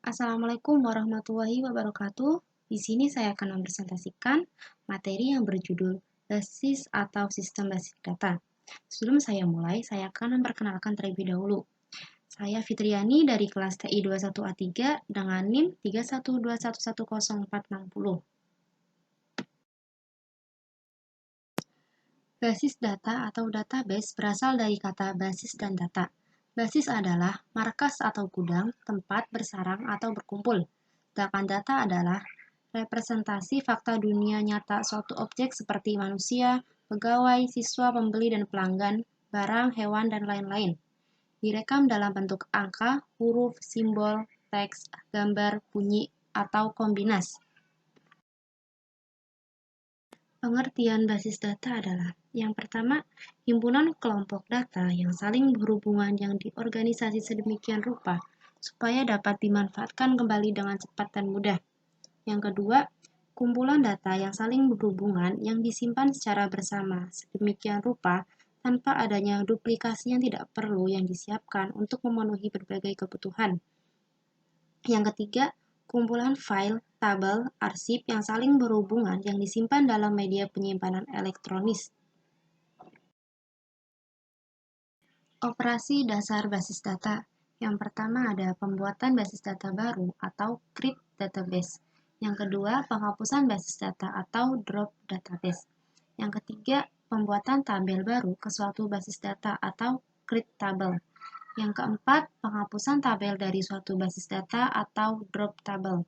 Assalamualaikum warahmatullahi wabarakatuh. Di sini saya akan mempresentasikan materi yang berjudul basis atau sistem basis data. Sebelum saya mulai, saya akan memperkenalkan terlebih dahulu. Saya Fitriani dari kelas TI 21A3 dengan NIM 312110460. Basis data atau database berasal dari kata basis dan data. Basis adalah markas atau gudang, tempat bersarang atau berkumpul. Sedangkan data adalah representasi fakta dunia nyata suatu objek seperti manusia, pegawai, siswa, pembeli, dan pelanggan, barang, hewan, dan lain-lain. Direkam dalam bentuk angka, huruf, simbol, teks, gambar, bunyi, atau kombinasi. Pengertian basis data adalah yang pertama, himpunan kelompok data yang saling berhubungan yang diorganisasi sedemikian rupa supaya dapat dimanfaatkan kembali dengan cepat dan mudah. Yang kedua, kumpulan data yang saling berhubungan yang disimpan secara bersama sedemikian rupa tanpa adanya duplikasi yang tidak perlu yang disiapkan untuk memenuhi berbagai kebutuhan. Yang ketiga, kumpulan file, tabel, arsip yang saling berhubungan yang disimpan dalam media penyimpanan elektronis. Operasi dasar basis data. Yang pertama ada pembuatan basis data baru atau create database. Yang kedua, penghapusan basis data atau drop database. Yang ketiga, pembuatan tabel baru ke suatu basis data atau create table. Yang keempat, penghapusan tabel dari suatu basis data atau drop table.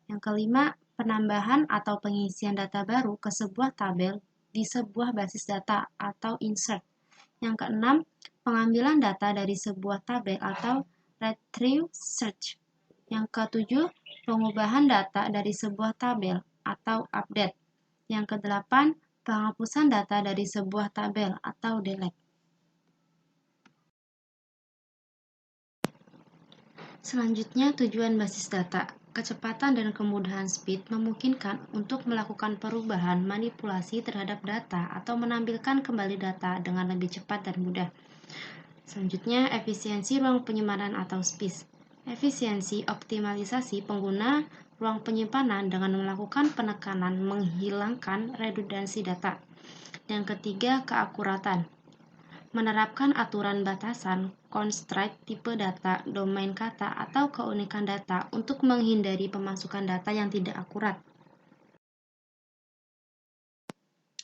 Yang kelima, penambahan atau pengisian data baru ke sebuah tabel di sebuah basis data atau insert. Yang keenam, pengambilan data dari sebuah tabel atau retrieve search. Yang ketujuh, pengubahan data dari sebuah tabel atau update. Yang kedelapan, penghapusan data dari sebuah tabel atau delete. Selanjutnya, tujuan basis data. Kecepatan dan kemudahan speed memungkinkan untuk melakukan perubahan manipulasi terhadap data atau menampilkan kembali data dengan lebih cepat dan mudah. Selanjutnya, efisiensi ruang penyimpanan atau space. Efisiensi optimalisasi pengguna ruang penyimpanan dengan melakukan penekanan menghilangkan redundansi data. Yang ketiga, keakuratan. Menerapkan aturan batasan, constraint, tipe data, domain kata, atau keunikan data untuk menghindari pemasukan data yang tidak akurat.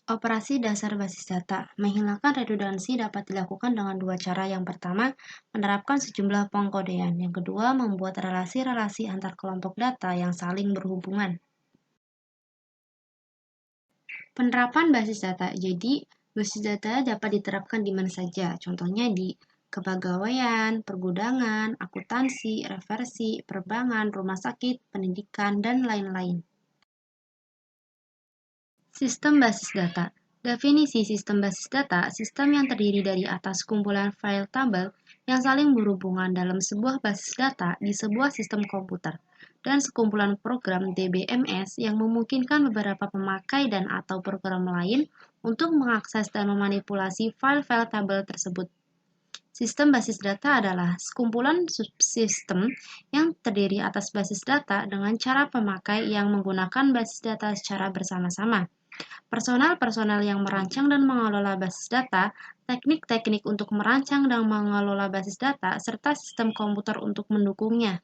Operasi dasar basis data. Menghilangkan redundansi dapat dilakukan dengan dua cara. Yang pertama, menerapkan sejumlah pengkodean. Yang kedua, membuat relasi-relasi antar kelompok data yang saling berhubungan. Penerapan basis data. Jadi, basis data dapat diterapkan di mana saja. Contohnya di kepegawaian, pergudangan, akuntansi, reversi, perbankan, rumah sakit, pendidikan, dan lain-lain. Sistem basis data. Definisi sistem basis data, sistem yang terdiri dari atas kumpulan file tabel yang saling berhubungan dalam sebuah basis data di sebuah sistem komputer, dan sekumpulan program DBMS yang memungkinkan beberapa pemakai dan atau program lain untuk mengakses dan memanipulasi file-file tabel tersebut. Sistem basis data adalah sekumpulan subsistem yang terdiri atas basis data dengan cara pemakai yang menggunakan basis data secara bersama-sama. Personal yang merancang dan mengelola basis data, teknik-teknik untuk merancang dan mengelola basis data, serta sistem komputer untuk mendukungnya.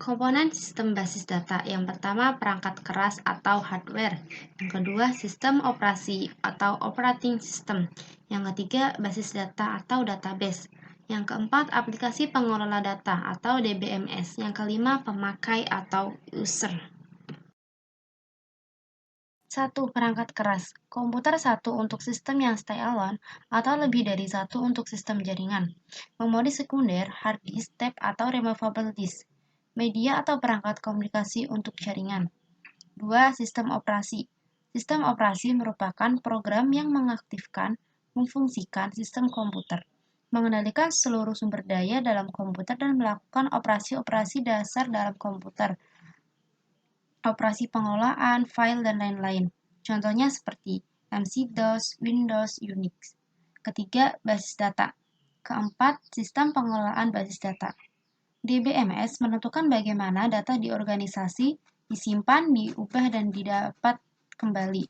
Komponen sistem basis data. Yang pertama, perangkat keras atau hardware. Yang kedua, sistem operasi atau operating system. Yang ketiga, basis data atau database. Yang keempat, aplikasi pengelola data atau DBMS. Yang kelima, pemakai atau user. 1. Perangkat keras. Komputer satu untuk sistem yang standalone atau lebih dari satu untuk sistem jaringan. Memori sekunder, hard disk, tape, atau removable disk. Media atau perangkat komunikasi untuk jaringan. 2. Sistem operasi. Sistem operasi merupakan program yang mengaktifkan, memfungsikan sistem komputer, mengendalikan seluruh sumber daya dalam komputer dan melakukan operasi-operasi dasar dalam komputer, operasi pengelolaan, file, dan lain-lain. Contohnya seperti MC-DOS, Windows, Unix. Ketiga, basis data. Keempat, sistem pengelolaan basis data. DBMS menentukan bagaimana data di organisasi disimpan, diubah, dan didapat kembali.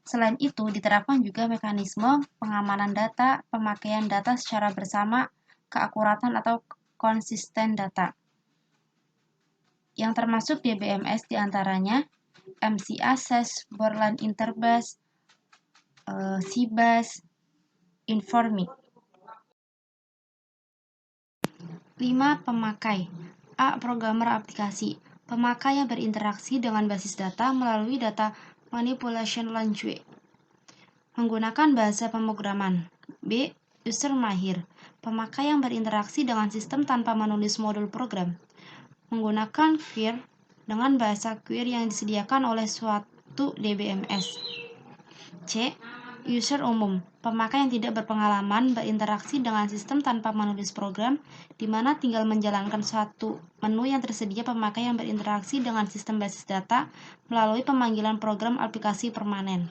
Selain itu, diterapkan juga mekanisme pengamanan data, pemakaian data secara bersama, keakuratan atau konsisten data. Yang termasuk DBMS diantaranya MC-Access, Borland Interbase, CBAS, Informix. 5. Pemakai. A. Programmer aplikasi. Pemakai yang berinteraksi dengan basis data melalui data manipulation language. Menggunakan bahasa pemrograman. B. User mahir. Pemakai yang berinteraksi dengan sistem tanpa menulis modul program. Menggunakan query dengan bahasa query yang disediakan oleh suatu DBMS. C. User umum, pemakai yang tidak berpengalaman berinteraksi dengan sistem tanpa menulis program, di mana tinggal menjalankan suatu menu yang tersedia. Pemakai yang berinteraksi dengan sistem basis data melalui pemanggilan program aplikasi permanen.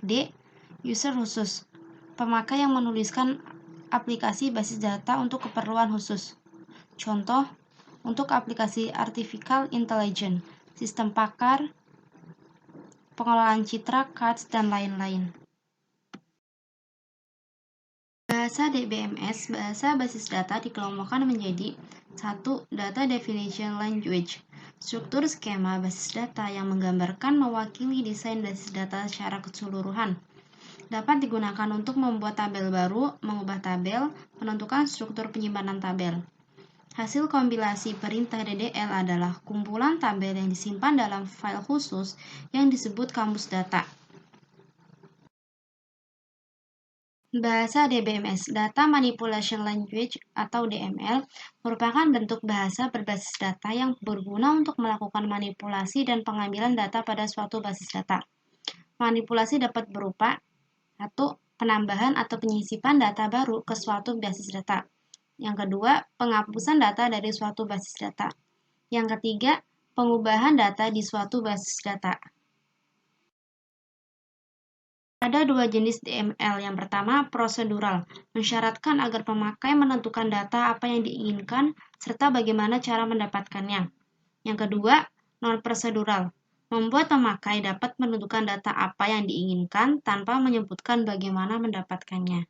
D. User khusus, pemakai yang menuliskan aplikasi basis data untuk keperluan khusus. Contoh, untuk aplikasi artificial intelligence, sistem pakar, pengelolaan citra, cards, dan lain-lain. Bahasa DBMS, bahasa basis data dikelompokkan menjadi 1. Data Definition Language, struktur skema basis data yang menggambarkan mewakili desain basis data secara keseluruhan. Dapat digunakan untuk membuat tabel baru, mengubah tabel, menentukan struktur penyimpanan tabel. Hasil kompilasi perintah DDL adalah kumpulan tabel yang disimpan dalam file khusus yang disebut kamus data. Bahasa DBMS, Data Manipulation Language atau DML, merupakan bentuk bahasa berbasis data yang berguna untuk melakukan manipulasi dan pengambilan data pada suatu basis data. Manipulasi dapat berupa 1. Penambahan atau penyisipan data baru ke suatu basis data. Yang kedua, penghapusan data dari suatu basis data. Yang ketiga, pengubahan data di suatu basis data. Ada dua jenis DML. Yang pertama, prosedural, mensyaratkan agar pemakai menentukan data apa yang diinginkan serta bagaimana cara mendapatkannya. Yang kedua, non-prosedural, membuat pemakai dapat menentukan data apa yang diinginkan tanpa menyebutkan bagaimana mendapatkannya.